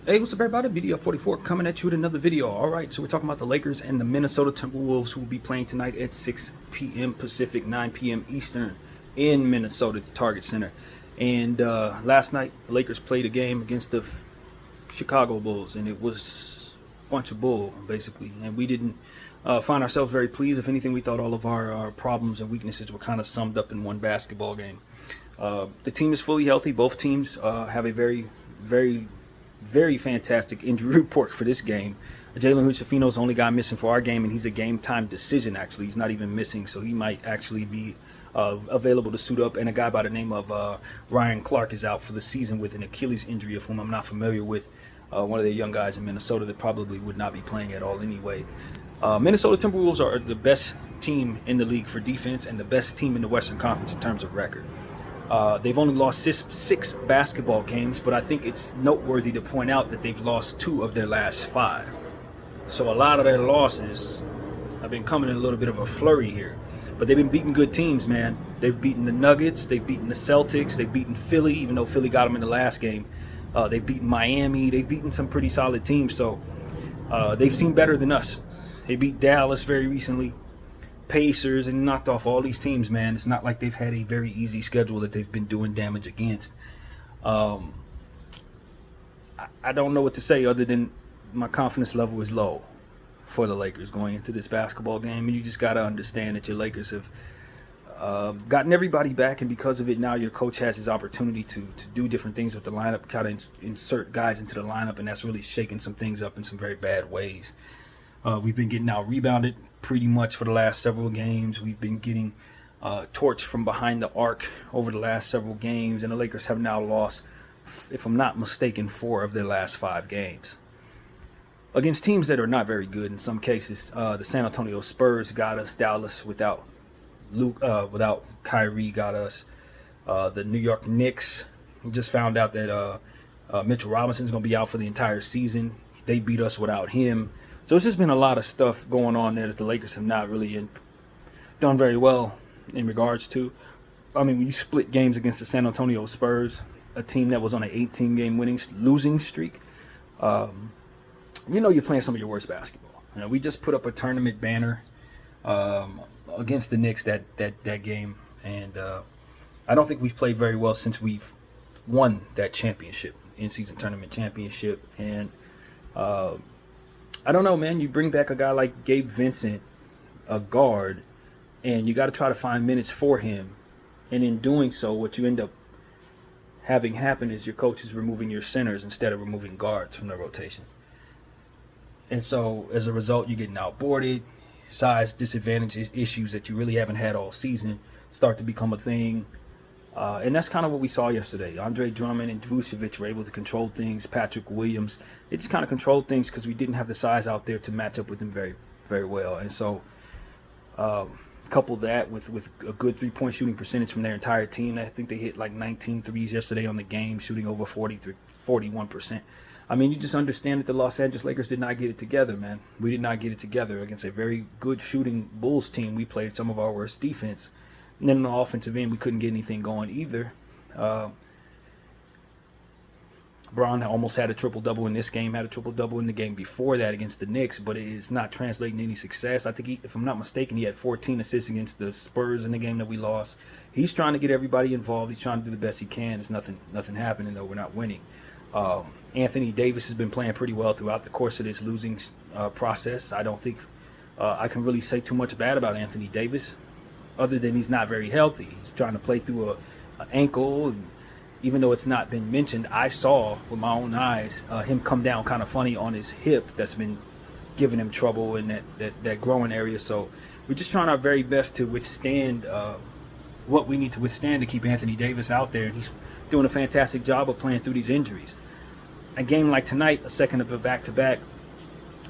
Hey, what's up, everybody? BDF44 coming at you with another video. All right, so we're talking about the Lakers and the Minnesota Timberwolves, who will be playing tonight at 6 p.m. Pacific, 9 p.m. Eastern in Minnesota at the Target Center. And last night, the Lakers played a game against the Chicago Bulls, and it was a bunch of bull, basically. And we didn't find ourselves very pleased. If anything, we thought all of our problems and weaknesses were kind of summed up in one basketball game. The team is fully healthy. Both teams have a very fantastic injury report for this game. Jalen Hood-Schifino is the only guy missing for our game, and he's a game-time decision, actually. He's not even missing, so he might actually be available to suit up. And a guy by the name of Ryan Clark is out for the season with an Achilles injury, of whom I'm not familiar with. One of the young guys in Minnesota that probably would not be playing at all anyway. Minnesota Timberwolves are the best team in the league for defense and the best team in the Western Conference in terms of record. They've only lost six basketball games, but I think it's noteworthy to point out that they've lost 2 of their last 5. So a lot of their losses have been coming in a little bit of a flurry here. But they've been beating good teams, man. They've beaten the Nuggets, they've beaten the Celtics, they've beaten Philly, even though Philly got them in the last game. They've beaten Miami, they've beaten some pretty solid teams. So they've seen better than us. They beat Dallas very recently, Pacers, and knocked off all these teams, man. It's not like they've had a very easy schedule that they've been doing damage against. I don't know what to say other than my confidence level is low for the Lakers going into this basketball game. And you just got to understand that your Lakers have gotten everybody back, and because of it, now your coach has his opportunity to do different things with the lineup, kind of insert guys into the lineup, and that's really shaking some things up in some very bad ways. We've been getting out rebounded pretty much for the last several games. We've been getting torched from behind the arc over the last several games, and the Lakers have now lost, if I'm not mistaken, 4 of their last 5 games against teams that are not very good in some cases. The San Antonio Spurs got us. Dallas without Kyrie got us. The New York Knicks, we just found out that Mitchell Robinson's going to be out for the entire season. They beat us without him. So it's just been a lot of stuff going on there that the Lakers have not really done very well in regards to. I mean, when you split games against the San Antonio Spurs, a team that was on an 18-game losing streak, you know you're playing some of your worst basketball. You know, we just put up a tournament banner against the Knicks that game, and I don't think we've played very well since we've won that championship, in-season tournament championship, and I don't know, man. You bring back a guy like Gabe Vincent, a guard, and you got to try to find minutes for him. And in doing so, what you end up having happen is your coach is removing your centers instead of removing guards from the rotation. And so, as a result, you're getting outboarded. Size disadvantage issues that you really haven't had all season start to become a thing. And that's kind of what we saw yesterday. Andre Drummond and Vucevic were able to control things. Patrick Williams, they just kind of controlled things because we didn't have the size out there to match up with them very, very well. And so, couple that with a good three-point shooting percentage from their entire team. I think they hit like 19 threes yesterday on the game, shooting over 41%. I mean, you just understand that the Los Angeles Lakers did not get it together, man. We did not get it together against a very good shooting Bulls team. We played some of our worst defense. And then on the offensive end, we couldn't get anything going either. Braun almost had a triple-double in this game, had a triple-double in the game before that against the Knicks, but it's not translating to any success. I think, if I'm not mistaken, he had 14 assists against the Spurs in the game that we lost. He's trying to get everybody involved. He's trying to do the best he can. It's nothing happening, though. We're not winning. Anthony Davis has been playing pretty well throughout the course of this losing process. I don't think I can really say too much bad about Anthony Davis, other than he's not very healthy. He's trying to play through an ankle, and even though it's not been mentioned, I saw with my own eyes him come down kind of funny on his hip. That's been giving him trouble in that growing area. So we're just trying our very best to withstand what we need to withstand to keep Anthony Davis out there. And he's doing a fantastic job of playing through these injuries. A game like tonight, a second of a back-to-back,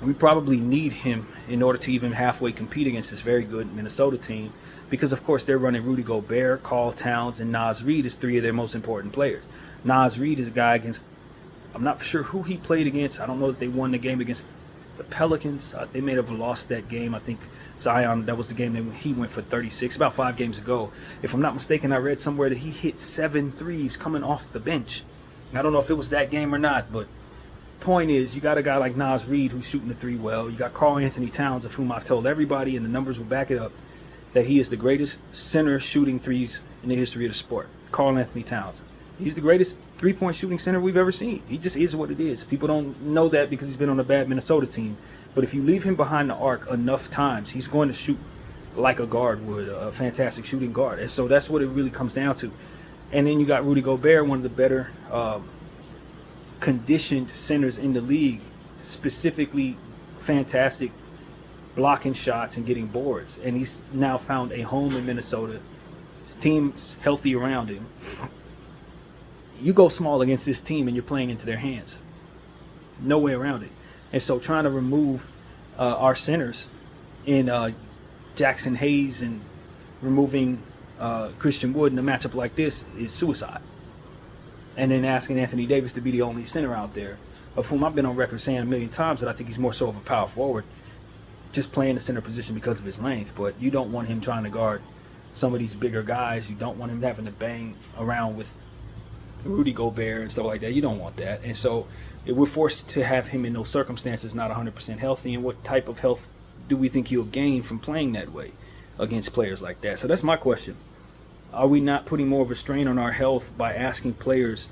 we probably need him in order to even halfway compete against this very good Minnesota team, because, of course, they're running Rudy Gobert, Karl Towns, and Naz Reid as 3 of their most important players. Naz Reid is a guy against, I'm not sure who he played against. I don't know that they won the game against the Pelicans. They may have lost that game. I think Zion, that was the game that he went for 36, about 5 games ago. If I'm not mistaken, I read somewhere that he hit 7 threes coming off the bench. I don't know if it was that game or not, but point is, you got a guy like Nas Reed who's shooting the three well. You got Karl Anthony Towns, of whom I've told everybody, and the numbers will back it up, that he is the greatest center shooting threes in the history of the sport. Karl Anthony Towns. He's the greatest three-point shooting center we've ever seen. He just is what it is. People don't know that because he's been on a bad Minnesota team. But if you leave him behind the arc enough times, he's going to shoot like a guard would, a fantastic shooting guard. And so that's what it really comes down to. And then you got Rudy Gobert, one of the better conditioned centers in the league, specifically fantastic blocking shots and getting boards. And he's now found a home in Minnesota. His team's healthy around him. You go small against this team and you're playing into their hands. No way around it. And so trying to remove our centers in Jackson Hayes and removing Christian Wood in a matchup like this is suicide. And then asking Anthony Davis to be the only center out there, of whom I've been on record saying a million times that I think he's more so of a power forward, just playing the center position because of his length. But you don't want him trying to guard some of these bigger guys. You don't want him having to bang around with Rudy Gobert and stuff like that. You don't want that. And so we're forced to have him in those circumstances not 100% healthy. And what type of health do we think he'll gain from playing that way against players like that? So that's my question. Are we not putting more of a strain on our health by asking players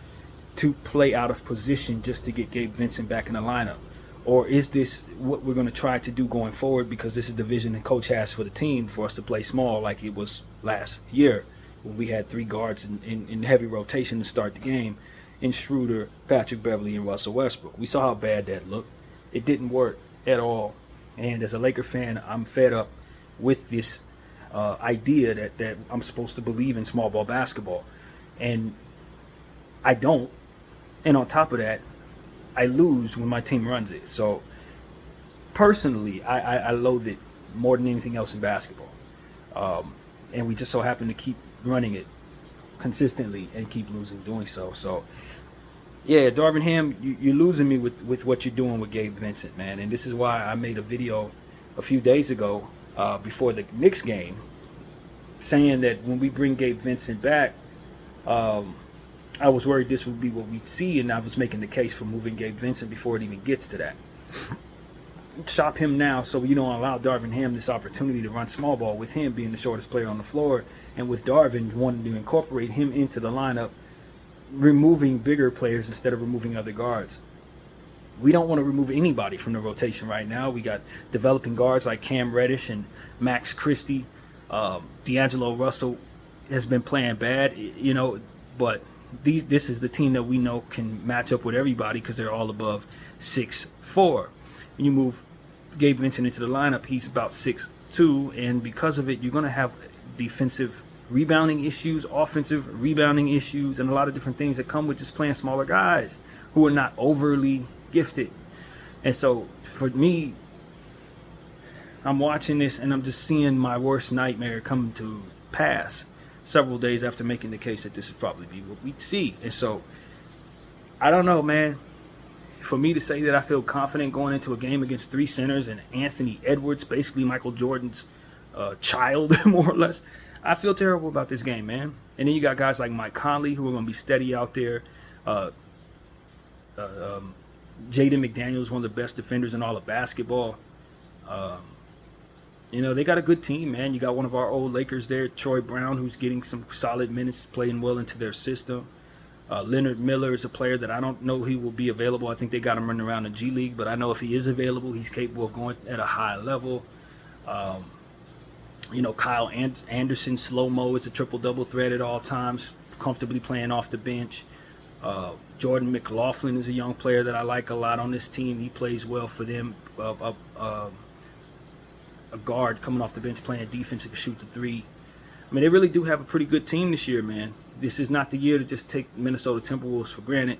to play out of position just to get Gabe Vincent back in the lineup? Or is this what we're going to try to do going forward, because this is the vision the coach has for the team, for us to play small like it was last year when we had three guards in heavy rotation to start the game, in Schroeder, Patrick Beverley, and Russell Westbrook? We saw how bad that looked. It didn't work at all. And as a Laker fan, I'm fed up with this idea that I'm supposed to believe in small ball basketball. And I don't. And on top of that, I lose when my team runs it. So personally, I loathe it more than anything else in basketball. And we just so happen to keep running it consistently and keep losing doing so. So yeah, Darvin Ham, you're losing me with what you're doing with Gabe Vincent, man. And this is why I made a video a few days ago before the Knicks game saying that when we bring Gabe Vincent back, I was worried this would be what we'd see, and I was making the case for moving Gabe Vincent before it even gets to that. Shop him now so you don't allow Darvin Ham this opportunity to run small ball, with him being the shortest player on the floor, and with Darvin wanting to incorporate him into the lineup, removing bigger players instead of removing other guards. We don't want to remove anybody from the rotation right now. We got developing guards like Cam Reddish and Max Christie. D'Angelo Russell has been playing bad, but this is the team that we know can match up with everybody because they're all above 6'4". When you move Gabe Vincent into the lineup, he's about 6'2", and because of it, you're going to have defensive rebounding issues, offensive rebounding issues, and a lot of different things that come with just playing smaller guys who are not overly gifted. And so for me, I'm watching this and I'm just seeing my worst nightmare come to pass several days after making the case that this would probably be what we'd see. And so I don't know, man. For me to say that I feel confident going into a game against three centers and Anthony Edwards, basically Michael Jordan's child, more or less, I feel terrible about this game, man. And then you got guys like Mike Conley who are going to be steady out there. Jaden McDaniels is one of the best defenders in all of basketball. They got a good team, man. You got one of our old Lakers there, Troy Brown, who's getting some solid minutes, playing well into their system. Leonard Miller is a player that I don't know he will be available. I think they got him running around the G League, but I know if he is available, he's capable of going at a high level. Kyle Anderson, slow-mo, is a triple-double threat at all times, comfortably playing off the bench. Jordan McLaughlin is a young player that I like a lot on this team. He plays well for them. A guard coming off the bench playing defense who can shoot the three. I mean, they really do have a pretty good team this year, man. This is not the year to just take Minnesota Timberwolves for granted,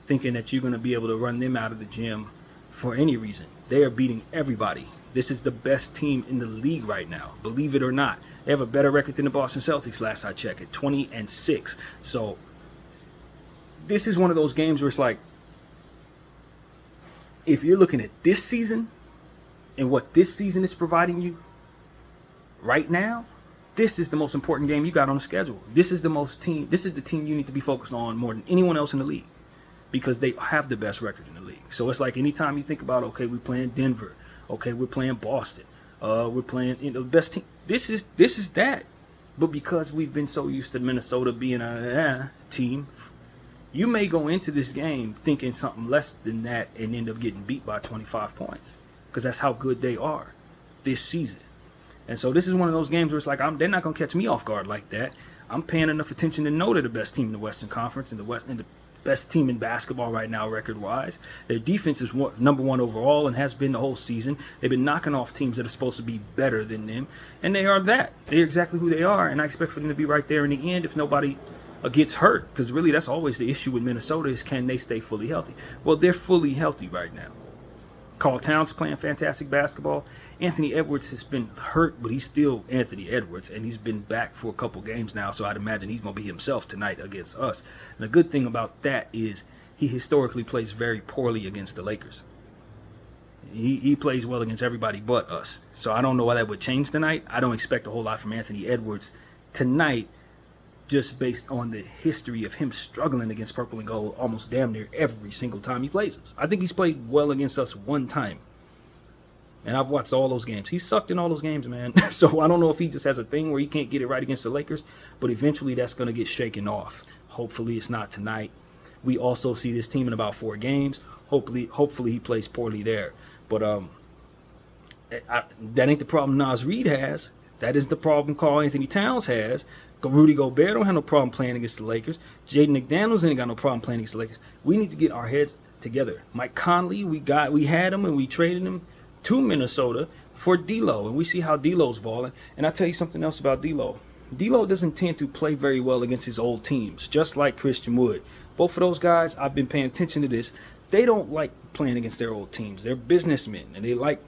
thinking that you're going to be able to run them out of the gym for any reason. They are beating everybody. This is the best team in the league right now, believe it or not. They have a better record than the Boston Celtics last I checked, at 20-6. So this is one of those games where it's like, if you're looking at this season and what this season is providing you right now, this is the most important game you got on the schedule. This is the team you need to be focused on more than anyone else in the league, because they have the best record in the league. So it's like anytime you think about, okay, we're playing Denver, okay, we're playing Boston, we're playing the best team. This is that. But because we've been so used to Minnesota being a team, you may go into this game thinking something less than that and end up getting beat by 25 points because that's how good they are this season. And so this is one of those games where it's like they're not going to catch me off guard like that. I'm paying enough attention to know they're the best team in the Western Conference and the best team in basketball right now record-wise. Their defense is number one overall and has been the whole season. They've been knocking off teams that are supposed to be better than them, and they are that. They're exactly who they are, and I expect for them to be right there in the end if nobody gets hurt, because really that's always the issue with Minnesota is can they stay fully healthy? Well, they're fully healthy right now. Karl Towns playing fantastic basketball. Anthony Edwards has been hurt, but he's still Anthony Edwards, and he's been back for a couple games now, so I'd imagine he's going to be himself tonight against us. And the good thing about that is he historically plays very poorly against the Lakers. He plays well against everybody but us. So I don't know why that would change tonight. I don't expect a whole lot from Anthony Edwards tonight, just based on the history of him struggling against purple and gold almost damn near every single time he plays us. I think he's played well against us one time. And I've watched all those games. He sucked in all those games, man. So I don't know if he just has a thing where he can't get it right against the Lakers, but eventually that's going to get shaken off. Hopefully it's not tonight. We also see this team in about 4 games. Hopefully he plays poorly there. But that ain't the problem Naz Reid has. That is the problem Karl-Anthony Towns has. Rudy Gobert don't have no problem playing against the Lakers. Jaden McDaniels ain't got no problem playing against the Lakers. We need to get our heads together. Mike Conley, we had him and we traded him to Minnesota for D'Lo, and we see how D'Lo's balling. And I'll tell you something else about D'Lo. D'Lo doesn't tend to play very well against his old teams, just like Christian Wood. Both of those guys, I've been paying attention to this. They don't like playing against their old teams. They're businessmen, and they like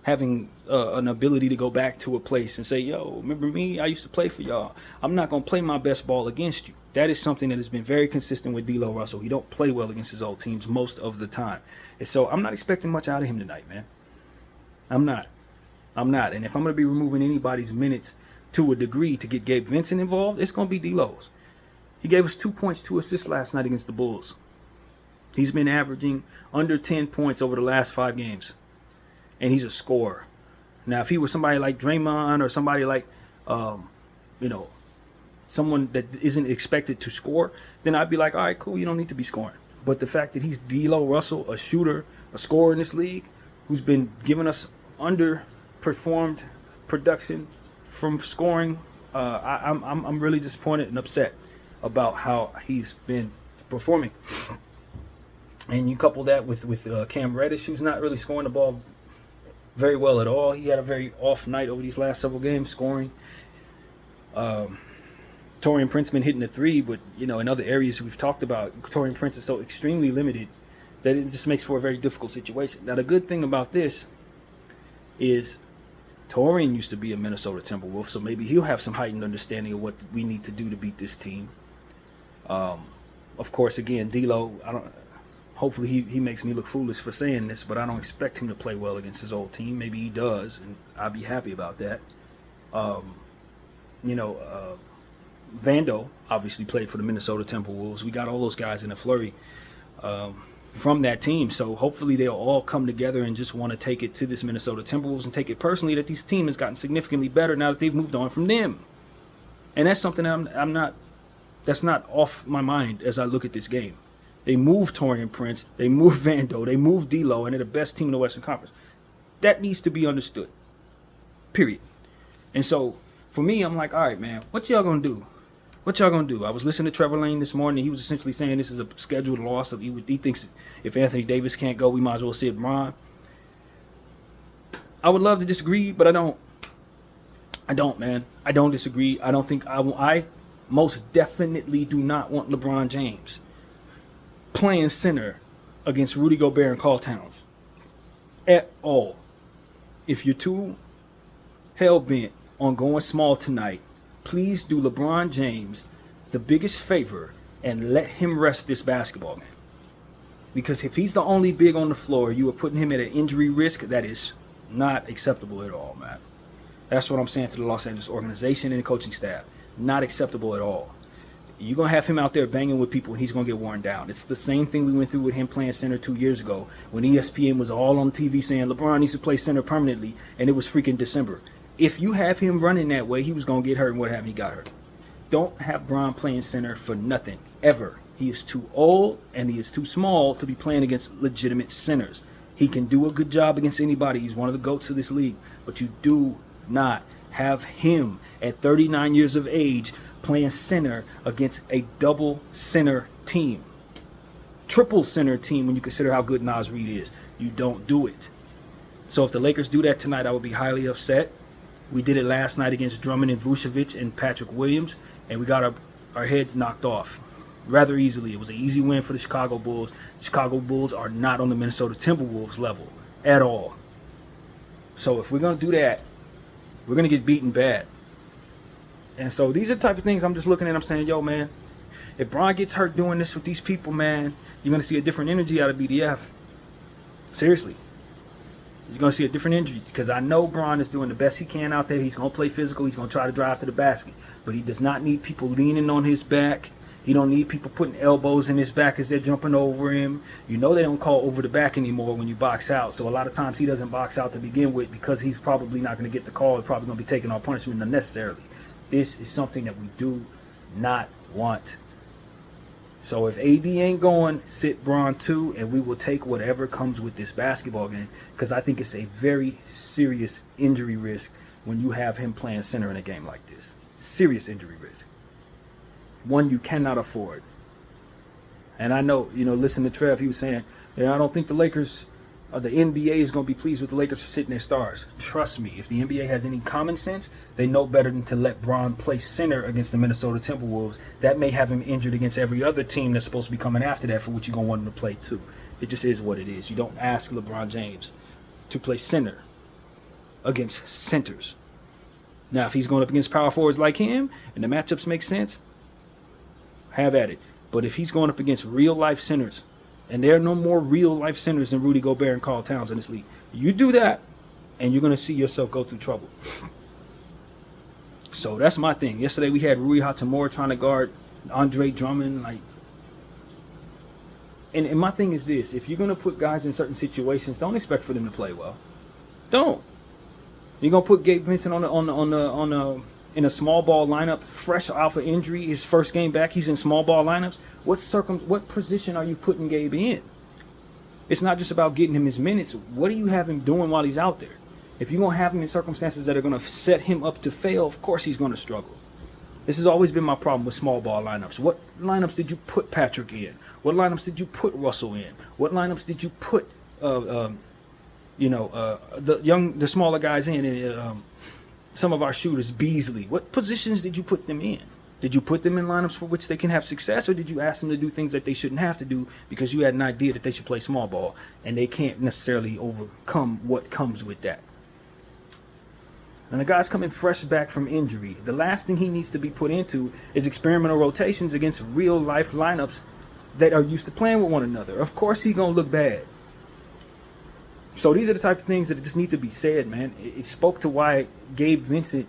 having an ability to go back to a place and say, yo, remember me? I used to play for y'all. I'm not going to play my best ball against you. That is something that has been very consistent with D'Lo Russell. He don't play well against his old teams most of the time. And so I'm not expecting much out of him tonight, man. I'm not. And if I'm going to be removing anybody's minutes to a degree to get Gabe Vincent involved, it's going to be D'Lo's. He gave us 2 points, 2 assists last night against the Bulls. He's been averaging under 10 points over the last 5 games. And he's a scorer. Now, if he was somebody like Draymond or somebody like, someone that isn't expected to score, then I'd be like, all right, cool, you don't need to be scoring. But the fact that he's D'Lo Russell, a shooter, a scorer in this league, who's been giving us underperformed production from scoring, I'm really disappointed and upset about how he's been performing. And you couple that with Cam Reddish, who's not really scoring the ball very well at all. He had a very off night over these last several games scoring. Taurean Prince been hitting the 3, but in other areas we've talked about, Taurean Prince is so extremely limited that it just makes for a very difficult situation. Now, the good thing about this is Taurean used to be a Minnesota Timberwolf, so maybe he'll have some heightened understanding of what we need to do to beat this team. Of course, again, D'Lo, hopefully he makes me look foolish for saying this, but I don't expect him to play well against his old team. Maybe he does, and I'd be happy about that. Vando obviously played for the Minnesota Timberwolves. We got all those guys in a flurry from that team, so hopefully they'll all come together and just want to take it to this Minnesota Timberwolves and take it personally that this team has gotten significantly better now that they've moved on from them. And that's something that's not off my mind as I look at this game. They moved Taurean Prince, they moved Vando, they moved D'Lo, and they're the best team in the Western Conference. That needs to be understood. Period. And so, for me, I'm like, all right, man, what y'all gonna do? What y'all gonna do? I was listening to Trevor Lane this morning. He was essentially saying this is a scheduled loss. He thinks if Anthony Davis can't go, we might as well sit LeBron. I would love to disagree, but I don't. I don't, man. I don't disagree. I don't think I most definitely do not want LeBron James playing center against Rudy Gobert and Karl Towns at all. If you're too hell-bent on going small tonight, please do LeBron James the biggest favor and let him rest this basketball man. Because if he's the only big on the floor, you are putting him at an injury risk that is not acceptable at all, man. That's what I'm saying to the Los Angeles organization and the coaching staff. Not acceptable at all. You're going to have him out there banging with people and he's going to get worn down. It's the same thing we went through with him playing center 2 years ago when ESPN was all on TV saying LeBron needs to play center permanently, and it was freaking December. If you have him running that way, he was going to get hurt, and what happened? He got hurt. Don't have Bron playing center for nothing, ever. He is too old and he is too small to be playing against legitimate centers. He can do a good job against anybody. He's one of the GOATs of this league. But you do not have him at 39 years of age playing center against a double center team. Triple center team when you consider how good Naz Reid is. You don't do it. So if the Lakers do that tonight, I would be highly upset. We did it last night against Drummond and Vucevic and Patrick Williams, and we got our heads knocked off rather easily. It was an easy win for the Chicago Bulls. The Chicago Bulls are not on the Minnesota Timberwolves level at all. So if we're going to do that, we're going to get beaten bad. And so these are the type of things I'm just looking at. I'm saying, yo, man, if Bron gets hurt doing this with these people, man, you're going to see a different energy out of BDF. Seriously. You're going to see a different energy because I know Bron is doing the best he can out there. He's going to play physical. He's going to try to drive to the basket. But he does not need people leaning on his back. He don't need people putting elbows in his back as they're jumping over him. You know they don't call over the back anymore when you box out. So a lot of times he doesn't box out to begin with because he's probably not going to get the call. He's probably going to be taking on punishment unnecessarily. This is something that we do not want. So if AD ain't going, sit Bron too, and we will take whatever comes with this basketball game because I think it's a very serious injury risk when you have him playing center in a game like this. Serious injury risk. One you cannot afford. And I know, listen to Trev, he was saying, I don't think the Lakers, the NBA is going to be pleased with the Lakers for sitting their stars. Trust me, if the NBA has any common sense, they know better than to let Bron play center against the Minnesota Timberwolves. That may have him injured against every other team that's supposed to be coming after that for what you're going to want him to play too. It just is what it is. You don't ask LeBron James to play center against centers. Now, if he's going up against power forwards like him and the matchups make sense, have at it. But if he's going up against real-life centers, and there are no more real-life centers than Rudy Gobert and Karl Towns in this league, you do that, and you're going to see yourself go through trouble. So that's my thing. Yesterday we had Rui Hachimura trying to guard Andre Drummond. And my thing is this. If you're going to put guys in certain situations, don't expect for them to play well. Don't. You're going to put Gabe Vincent in a small ball lineup, fresh off of injury, his first game back, he's in small ball lineups. What position are you putting Gabe in? It's not just about getting him his minutes. What do you have him doing while he's out there? If you're going to have him in circumstances that are going to set him up to fail, of course he's going to struggle. This has always been my problem with small ball lineups. What lineups did you put Patrick in? What lineups did you put Russell in? What lineups did you put the smaller guys in? Some of our shooters, Beasley. What positions did you put them in? Did you put them in lineups for which they can have success, or did you ask them to do things that they shouldn't have to do because you had an idea that they should play small ball and they can't necessarily overcome what comes with that? And the guy's coming fresh back from injury. The last thing he needs to be put into is experimental rotations against real-life lineups that are used to playing with one another. Of course he's going to look bad. So these are the type of things that just need to be said, man. It spoke to why Gabe Vincent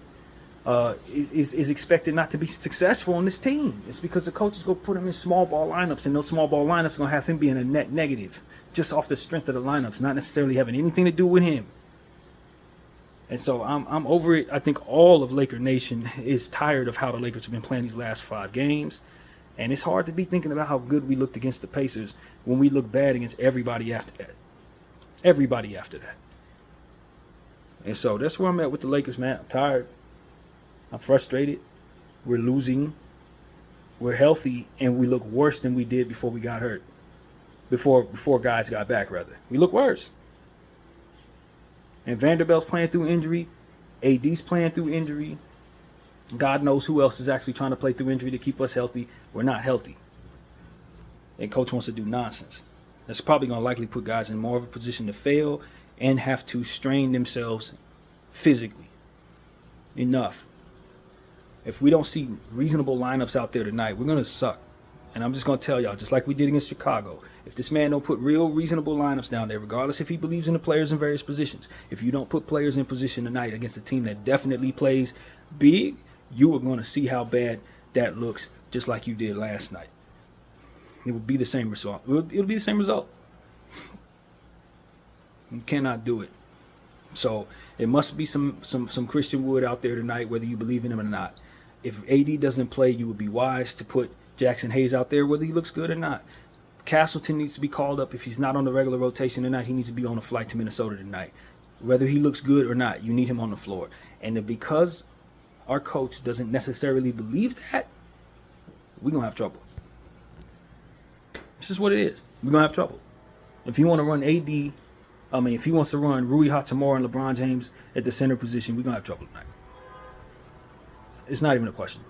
is expected not to be successful on this team. It's because the coach is going to put him in small ball lineups, and those small ball lineups are going to have him being a net negative just off the strength of the lineups, not necessarily having anything to do with him. And so I'm over it. I think all of Laker Nation is tired of how the Lakers have been playing these last 5 games. And it's hard to be thinking about how good we looked against the Pacers when we look bad against everybody after that. Everybody after that. And so that's where I'm at with the Lakers, man. I'm tired. I'm frustrated. We're losing. We're healthy, and we look worse than we did before we got hurt. Before guys got back, rather. We look worse. And Vanderbilt's playing through injury. AD's playing through injury. God knows who else is actually trying to play through injury to keep us healthy. We're not healthy. And coach wants to do nonsense. That's probably going to likely put guys in more of a position to fail and have to strain themselves physically. Enough. If we don't see reasonable lineups out there tonight, we're going to suck. And I'm just going to tell y'all, just like we did against Chicago, if this man don't put real reasonable lineups down there, regardless if he believes in the players in various positions, if you don't put players in position tonight against a team that definitely plays big, you are going to see how bad that looks just like you did last night. It would be the same result. It'll be the same result. You cannot do it. So it must be some Christian Wood out there tonight, whether you believe in him or not. If AD doesn't play, you would be wise to put Jackson Hayes out there, whether he looks good or not. Castleton needs to be called up. If he's not on the regular rotation tonight, he needs to be on a flight to Minnesota tonight. Whether he looks good or not, you need him on the floor. And because our coach doesn't necessarily believe that, we're going to have trouble. This is what it is. We're going to have trouble. If you want to run if he wants to run Rui Hachimura and LeBron James at the center position, we're going to have trouble tonight. It's not even a question.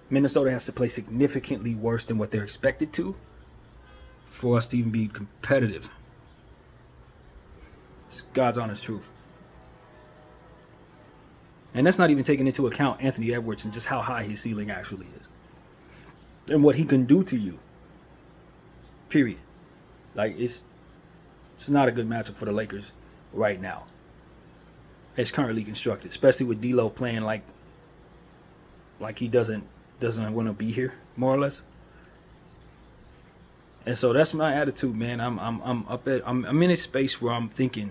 Minnesota has to play significantly worse than what they're expected to for us to even be competitive. It's God's honest truth. And that's not even taking into account Anthony Edwards and just how high his ceiling actually is. And what he can do to you. Period. Like, it's not a good matchup for the Lakers right now. It's currently constructed, especially with D'Lo playing like he doesn't want to be here, more or less. And so that's my attitude, man. I'm in a space where I'm thinking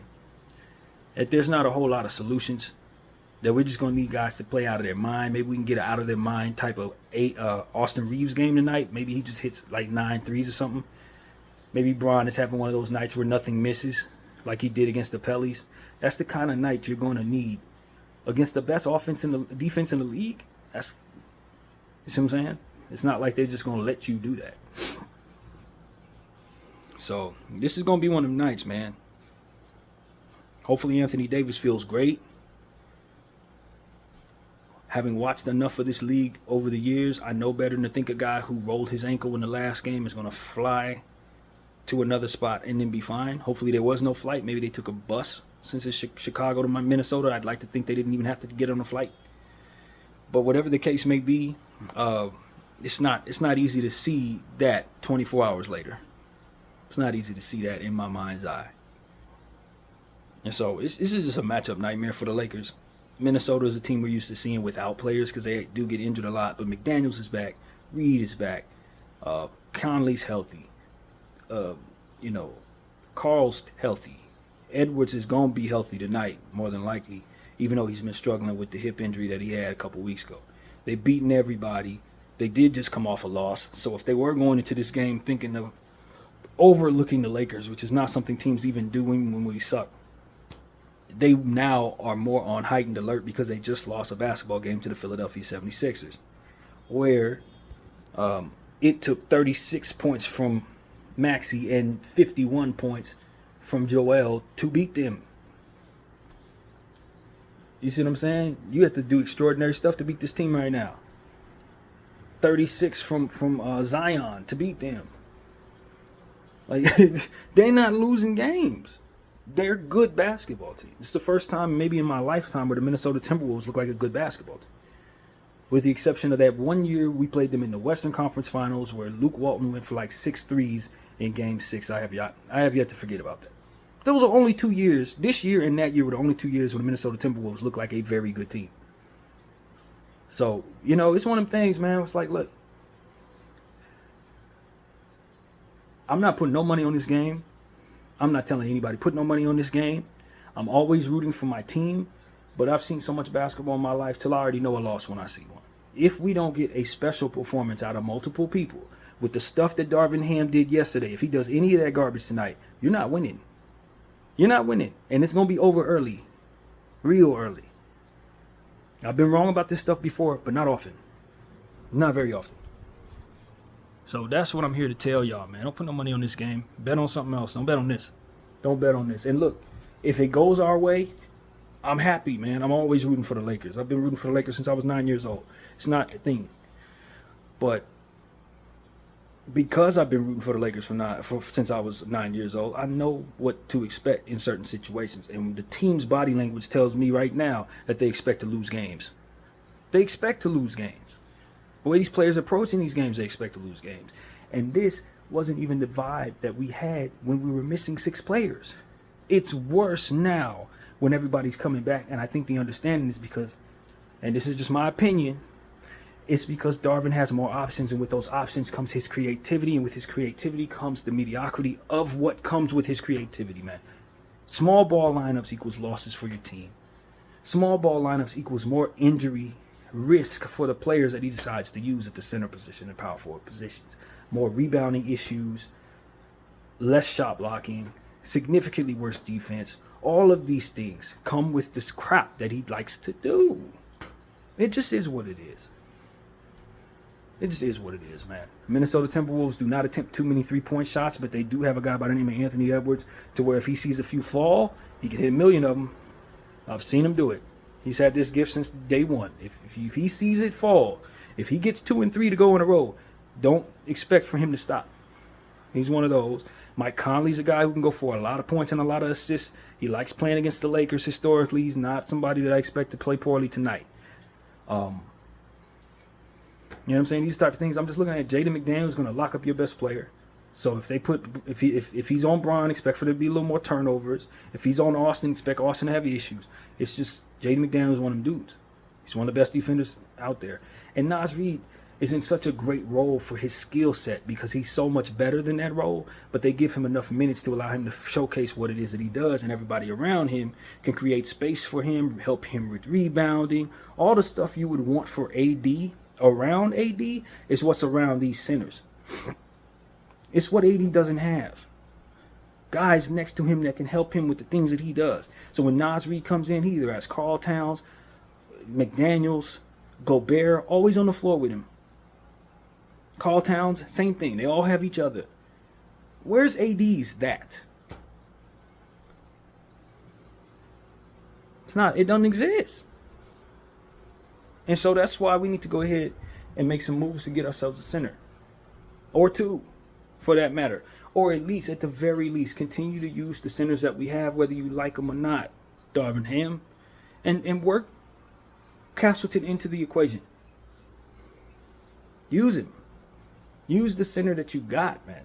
that there's not a whole lot of solutions. That we're just gonna need guys to play out of their mind. Maybe we can get an out of their mind type of Austin Reeves game tonight. Maybe he just hits like 9 threes or something. Maybe Bron is having one of those nights where nothing misses, like he did against the Pellies. That's the kind of night you're going to need against the best defense in the league. You see what I'm saying? It's not like they're just going to let you do that. So this is going to be one of them nights, man. Hopefully Anthony Davis feels great. Having watched enough of this league over the years, I know better than to think a guy who rolled his ankle in the last game is going to fly to another spot and then be fine. Hopefully there was no flight. Maybe they took a bus. Since it's Chicago to Minnesota, I'd like to think they didn't even have to get on a flight. But whatever the case may be, it's not easy to see that 24 hours later. It's not easy to see that in my mind's eye. And so this is just a matchup nightmare for the Lakers. Minnesota is a team we're used to seeing without players because they do get injured a lot. But McDaniels is back. Reed is back. Conley's healthy. Carl's healthy. Edwards is going to be healthy tonight, more than likely, even though he's been struggling with the hip injury that he had a couple weeks ago. They've beaten everybody. They did just come off a loss. So if they were going into this game thinking of overlooking the Lakers, which is not something teams even do when we suck, they now are more on heightened alert because they just lost a basketball game to the Philadelphia 76ers, where it took 36 points from Maxey and 51 points from Joel to beat them. You see what I'm saying? You have to do extraordinary stuff to beat this team right now. 36 from Zion to beat them. Like, they're not losing games. They're a good basketball team. It's the first time maybe in my lifetime where the Minnesota Timberwolves look like a good basketball team. With the exception of that one year we played them in the Western Conference Finals where Luke Walton went for like 6 threes in Game 6. I have yet to forget about that. Those are only 2 years. This year and that year were the only 2 years when the Minnesota Timberwolves looked like a very good team. So, it's one of them things, man. It's like, look, I'm not putting no money on this game. I'm not telling anybody put no money on this game. I'm always rooting for my team, but I've seen so much basketball in my life till I already know a loss when I see one. If we don't get a special performance out of multiple people with the stuff that Darvin Ham did yesterday, if he does any of that garbage tonight, you're not winning. You're not winning, and it's going to be over early, real early. I've been wrong about this stuff before, but not often. Not very often. So that's what I'm here to tell y'all, man. Don't put no money on this game. Bet on something else. Don't bet on this. Don't bet on this. And look, if it goes our way, I'm happy, man. I'm always rooting for the Lakers. I've been rooting for the Lakers since I was 9 years old. It's not a thing. But because I've been rooting for the Lakers since I was 9 years old, I know what to expect in certain situations. And the team's body language tells me right now that they expect to lose games. They expect to lose games. The way these players are approaching these games, they expect to lose games. And this wasn't even the vibe that we had when we were missing 6 players. It's worse now when everybody's coming back. And I think the understanding is because, and this is just my opinion, It's because Darvin has more options, and with those options comes his creativity, and with his creativity comes the mediocrity of what comes with his creativity, man. Small ball lineups equals losses for your team. Small ball lineups equals more injury risk for the players that he decides to use at the center position and power forward positions. More rebounding issues, less shot blocking, significantly worse defense. All of these things come with this crap that he likes to do. It just is what it is. It just is what it is, man. Minnesota Timberwolves do not attempt too many three-point shots, but they do have a guy by the name of Anthony Edwards to where if he sees a few fall, he can hit a million of them. I've seen him do it. He's had this gift since day one. If he sees it fall, if he gets 2 and 3 to go in a row, don't expect for him to stop. He's one of those. Mike Conley's a guy who can go for a lot of points and a lot of assists. He likes playing against the Lakers historically. He's not somebody that I expect to play poorly tonight. You know what I'm saying? These type of things. I'm just looking at Jaden McDaniels going to lock up your best player. So if he's on Bron, expect for there to be a little more turnovers. If he's on Austin, expect Austin to have issues. It's just Jaden McDaniels is one of them dudes. He's one of the best defenders out there. And Naz Reid is in such a great role for his skill set because he's so much better than that role, but they give him enough minutes to allow him to showcase what it is that he does, and everybody around him can create space for him, help him with rebounding. All the stuff you would want for AD around AD is what's around these centers. It's what AD doesn't have. Guys next to him that can help him with the things that he does. So when Naz Reid comes in, he either has Karl Towns, McDaniels, Gobert, always on the floor with him. Karl Towns, same thing. They all have each other. Where's AD's that? It doesn't exist. And so that's why we need to go ahead and make some moves to get ourselves a center. Or two, for that matter. Or at least, at the very least, continue to use the centers that we have, whether you like them or not. Darvin Ham. And work Castleton into the equation. Use him. Use the center that you got, man.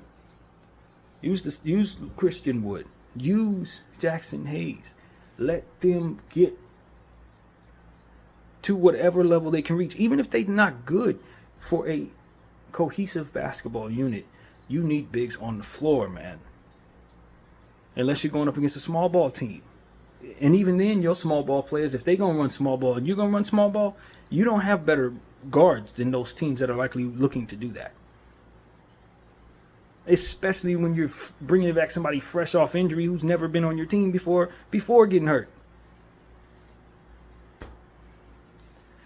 Use Christian Wood. Use Jackson Hayes. Let them get to whatever level they can reach. Even if they're not good for a cohesive basketball unit, you need bigs on the floor, man. Unless you're going up against a small ball team. And even then, your small ball players, if they're going to run small ball and you're going to run small ball, you don't have better guards than those teams that are likely looking to do that. Especially when you're bringing back somebody fresh off injury who's never been on your team before getting hurt.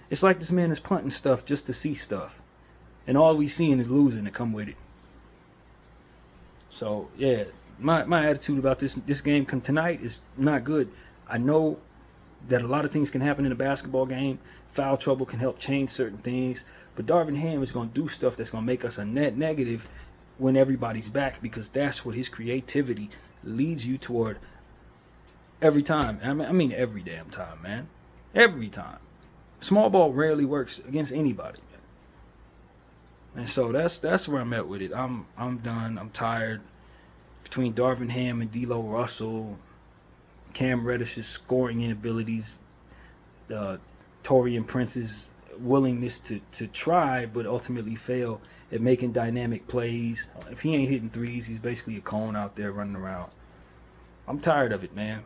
It's like this man is punting stuff just to see stuff. And all we seeing is losing to come with it. So, yeah, my attitude about this game tonight is not good. I know that a lot of things can happen in a basketball game. Foul trouble can help change certain things. But Darvin Ham is going to do stuff that's going to make us a net negative when everybody's back, because that's what his creativity leads you toward every time. I mean every damn time, man. Every time. Small ball rarely works against anybody, man. And so that's where I'm at with it. I'm done. I'm tired. Between Darvin Ham and D'Lo Russell, Cam Reddish's scoring inabilities, Taurean Prince's willingness to try but ultimately fail at making dynamic plays. If he ain't hitting threes, he's basically a cone out there running around. I'm tired of it, man.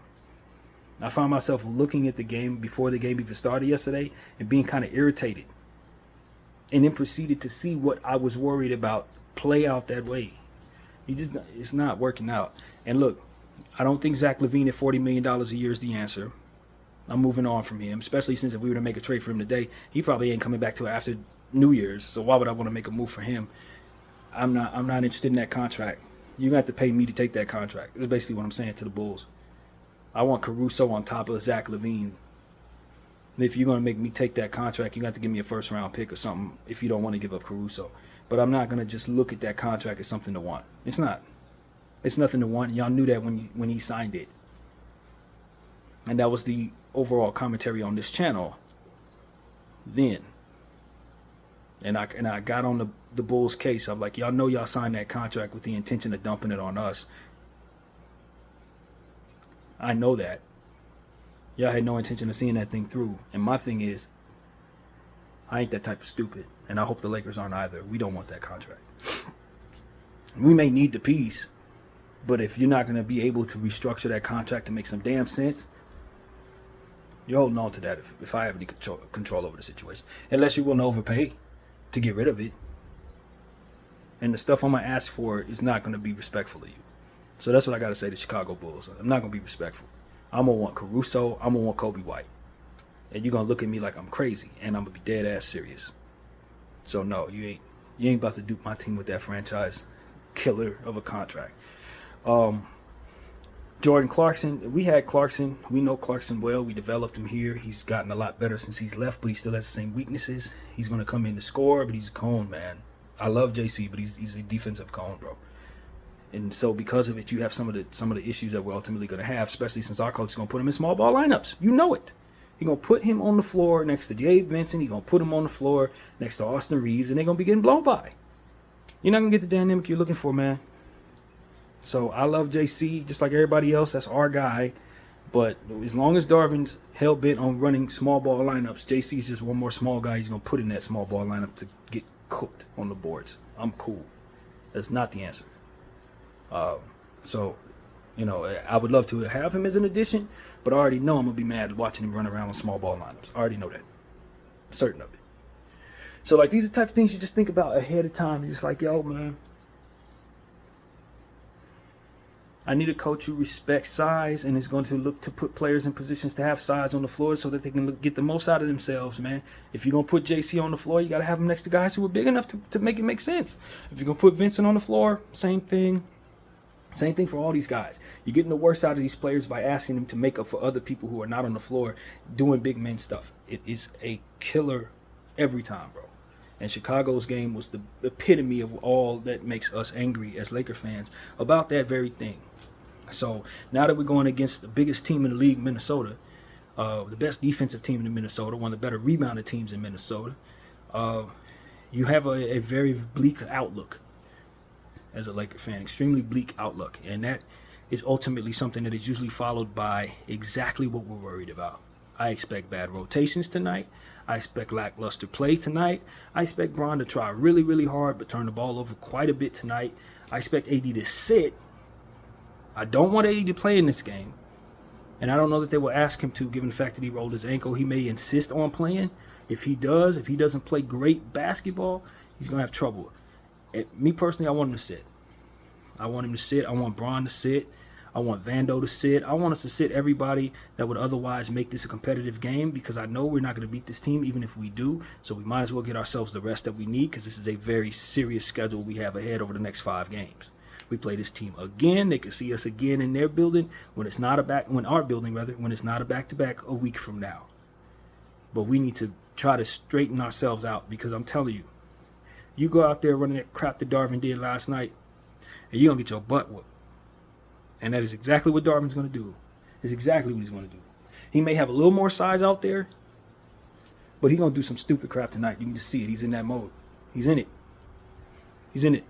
I found myself looking at the game before the game even started yesterday and being kind of irritated. And then proceeded to see what I was worried about play out that way. It's not working out. And look, I don't think Zach LaVine at $40 million a year is the answer. I'm moving on from him, especially since if we were to make a trade for him today, he probably ain't coming back till after New Year's. So why would I want to make a move for him? I'm not interested in that contract. You're going to have to pay me to take that contract. That's basically what I'm saying to the Bulls. I want Caruso on top of Zach LaVine. And if you're going to make me take that contract, you got to give me a first-round pick or something if you don't want to give up Caruso. But I'm not going to just look at that contract as something to want. It's not. It's nothing to want. Y'all knew that when he signed it. And that was the overall commentary on this channel then. And I got on the Bulls' case. I'm like, y'all know y'all signed that contract with the intention of dumping it on us. I know that. Y'all had no intention of seeing that thing through. And my thing is, I ain't that type of stupid. And I hope the Lakers aren't either. We don't want that contract. We may need the piece, but if you're not going to be able to restructure that contract to make some damn sense, you're holding on to that if I have any control over the situation. Unless you're willing to overpay to get rid of it. And the stuff I'm going to ask for is not going to be respectful of you. So that's what I got to say to Chicago Bulls. I'm not going to be respectful. I'm going to want Caruso. I'm going to want Kobe White. And you're going to look at me like I'm crazy. And I'm going to be dead ass serious. So no, you ain't about to dupe my team with that franchise killer of a contract. Jordan Clarkson, we had Clarkson. We know Clarkson well. We developed him here. He's gotten a lot better since he's left, but he still has the same weaknesses. He's going to come in to score, but he's a cone, man. I love JC, but he's a defensive cone, bro. And so because of it, you have some of the issues that we're ultimately going to have, especially since our coach is going to put him in small ball lineups. You know it. He's going to put him on the floor next to Gabe Vincent. He's going to put him on the floor next to Austin Reeves, and they're going to be getting blown by. You're not going to get the dynamic you're looking for, man. So I love JC just like everybody else. That's our guy. But as long as Darvin's hell-bent on running small ball lineups, JC's just one more small guy he's going to put in that small ball lineup to get cooked on the boards. I'm cool. That's not the answer. So, you know, I would love to have him as an addition, but I already know I'm going to be mad watching him run around with small ball lineups. I already know that. I'm certain of it. So, like, these are the type of things you just think about ahead of time. You're just like, yo, man, I need a coach who respects size and is going to look to put players in positions to have size on the floor so that they can get the most out of themselves, man. If you're going to put JC on the floor, you got to have him next to guys who are big enough to make it make sense. If you're going to put Vincent on the floor, same thing. Same thing for all these guys. You're getting the worst out of these players by asking them to make up for other people who are not on the floor doing big men stuff. It is a killer every time, bro. And Chicago's game was the epitome of all that makes us angry as Laker fans about that very thing. So now that we're going against the biggest team in the league, Minnesota, the best defensive team in Minnesota, one of the better rebounded teams in Minnesota, you have a very bleak outlook as a Laker fan, extremely bleak outlook. And that is ultimately something that is usually followed by exactly what we're worried about. I expect bad rotations tonight. I expect lackluster play tonight. I expect Bron to try really, really hard but turn the ball over quite a bit tonight. I expect AD to sit. I don't want AD to play in this game. And I don't know that they will ask him to, given the fact that he rolled his ankle. He may insist on playing. If he doesn't play great basketball, he's going to have trouble. Me personally, I want him to sit. I want him to sit. I want Bron to sit. I want Vando to sit. I want us to sit everybody that would otherwise make this a competitive game, because I know we're not going to beat this team even if we do. So we might as well get ourselves the rest that we need, because this is a very serious schedule we have ahead over the next 5 games. We play this team again. They can see us again in their building when it's not when it's not a back-to-back a week from now. But we need to try to straighten ourselves out, because I'm telling you, you go out there running that crap that Darvin did last night, and you're going to get your butt whooped. And that is exactly what Darvin's going to do. It's exactly what he's going to do. He may have a little more size out there, but he's going to do some stupid crap tonight. You can just see it. He's in that mode. He's in it. He's in it.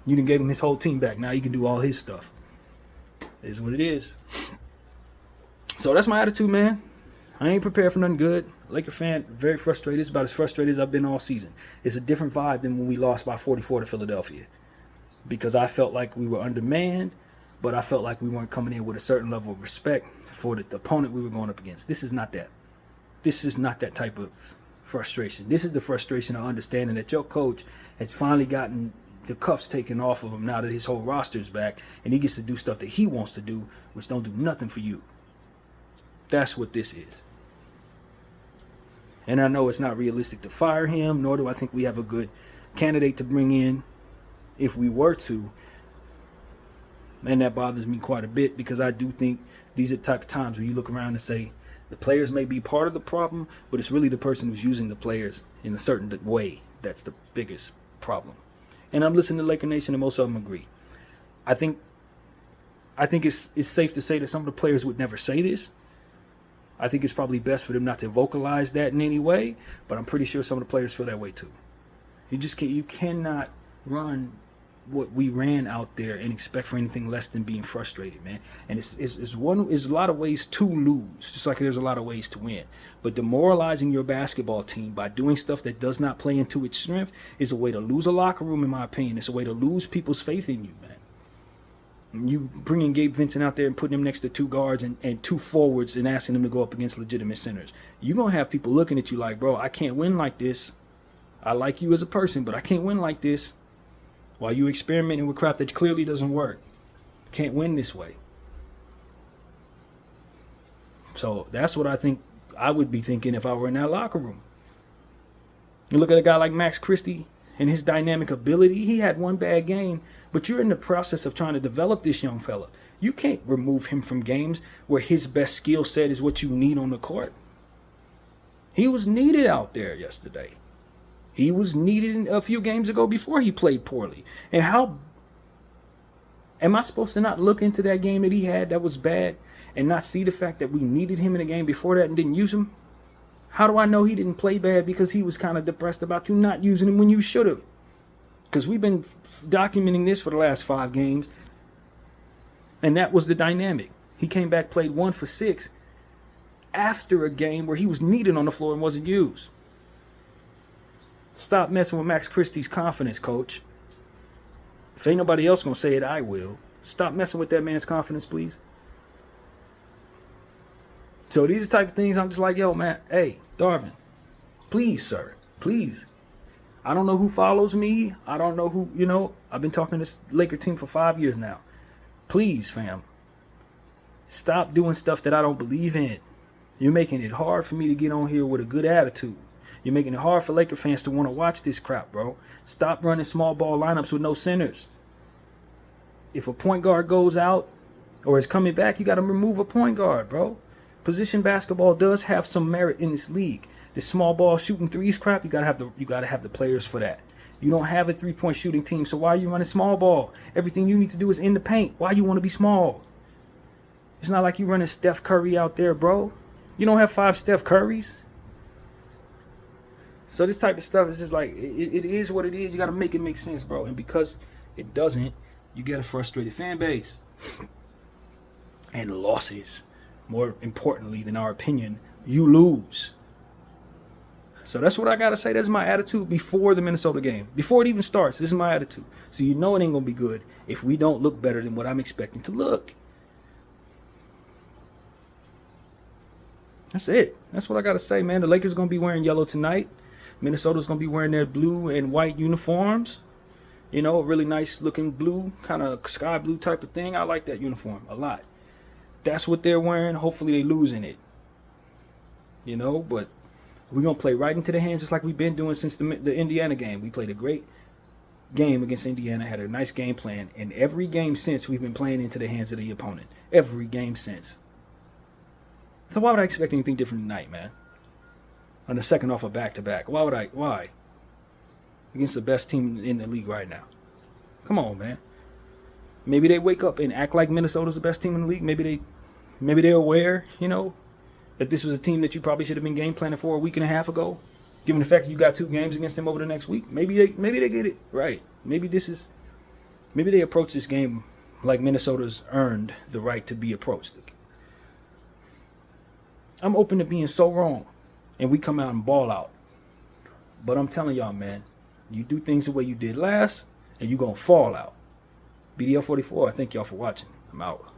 You done gave him his whole team back. Now he can do all his stuff. It is what it is. So that's my attitude, man. I ain't prepared for nothing good. Laker fan, very frustrated. It's about as frustrated as I've been all season. It's a different vibe than when we lost by 44 to Philadelphia, because I felt like we were undermanned, but I felt like we weren't coming in with a certain level of respect for the opponent we were going up against. This is not that. This is not that type of frustration. This is the frustration of understanding that your coach has finally gotten the cuffs taken off of him now that his whole roster's back, and he gets to do stuff that he wants to do, which don't do nothing for you. That's what this is. And I know it's not realistic to fire him, nor do I think we have a good candidate to bring in if we were to. And that bothers me quite a bit, because I do think these are the type of times where you look around and say the players may be part of the problem, but it's really the person who's using the players in a certain way that's the biggest problem. And I'm listening to Laker Nation, and most of them agree. I think it's safe to say that some of the players would never say this. I think it's probably best for them not to vocalize that in any way, but I'm pretty sure some of the players feel that way too. You cannot run what we ran out there and expect for anything less than being frustrated, man. And it's a lot of ways to lose, just like there's a lot of ways to win. But demoralizing your basketball team by doing stuff that does not play into its strength is a way to lose a locker room, in my opinion. It's a way to lose people's faith in you, man. You bringing Gabe Vincent out there and putting him next to two guards and two forwards and asking them to go up against legitimate centers. You're going to have people looking at you like, bro, I can't win like this. I like you as a person, but I can't win like this. While you experimenting with crap that clearly doesn't work. Can't win this way. So that's what I think I would be thinking if I were in that locker room. You look at a guy like Max Christie and his dynamic ability. He had one bad game, but you're in the process of trying to develop this young fella. You can't remove him from games where his best skill set is what you need on the court. He was needed out there yesterday. He was needed a few games ago before he played poorly. And how am I supposed to not look into that game that he had that was bad and not see the fact that we needed him in the game before that and didn't use him? How do I know he didn't play bad because he was kind of depressed about you not using him when you should have? Because we've been documenting this for the last 5 games. And that was the dynamic. He came back, played 1 for 6 after a game where he was needed on the floor and wasn't used. Stop messing with Max Christie's confidence, coach. If ain't nobody else gonna say it, I will. Stop messing with that man's confidence, please. So these are the type of things I'm just like, yo, man, hey, Darvin, please, sir, please. I don't know who follows me. I don't know who, I've been talking to this Laker team for 5 years now. Please, fam, stop doing stuff that I don't believe in. You're making it hard for me to get on here with a good attitude. You're making it hard for Laker fans to want to watch this crap, bro. Stop running small ball lineups with no centers. If a point guard goes out or is coming back, you got to remove a point guard, bro. Position basketball does have some merit in this league. This small ball shooting threes crap, you gotta have the players for that. You don't have a 3-point shooting team, so why are you running small ball? Everything you need to do is in the paint. Why you want to be small? It's not like you running Steph Curry out there, bro. You don't have 5 Steph Currys. So this type of stuff is just like, it is what it is. You got to make it make sense, bro. And because it doesn't, you get a frustrated fan base. And losses, more importantly than our opinion, you lose. So that's what I got to say. That's my attitude before the Minnesota game. Before it even starts, this is my attitude. So you know it ain't going to be good if we don't look better than what I'm expecting to look. That's it. That's what I got to say, man. The Lakers are going to be wearing yellow tonight. Minnesota's going to be wearing their blue and white uniforms. A really nice looking blue, kind of sky blue type of thing. I like that uniform a lot. That's what they're wearing. Hopefully they lose in it. But we're going to play right into the hands just like we've been doing since the Indiana game. We played a great game against Indiana, had a nice game plan. And every game since, we've been playing into the hands of the opponent. Every game since. So why would I expect anything different tonight, man? On the second off a back-to-back. Why? Against the best team in the league right now. Come on, man. Maybe they wake up and act like Minnesota's the best team in the league. Maybe they're aware, that this was a team that you probably should have been game planning for a week and a half ago. Given the fact that you got 2 games against them over the next week. Maybe they get it right. Maybe they approach this game like Minnesota's earned the right to be approached. I'm open to being so wrong. And we come out and ball out. But I'm telling y'all, man, you do things the way you did last, and you're going to fall out. BDL 44, I thank y'all for watching. I'm out.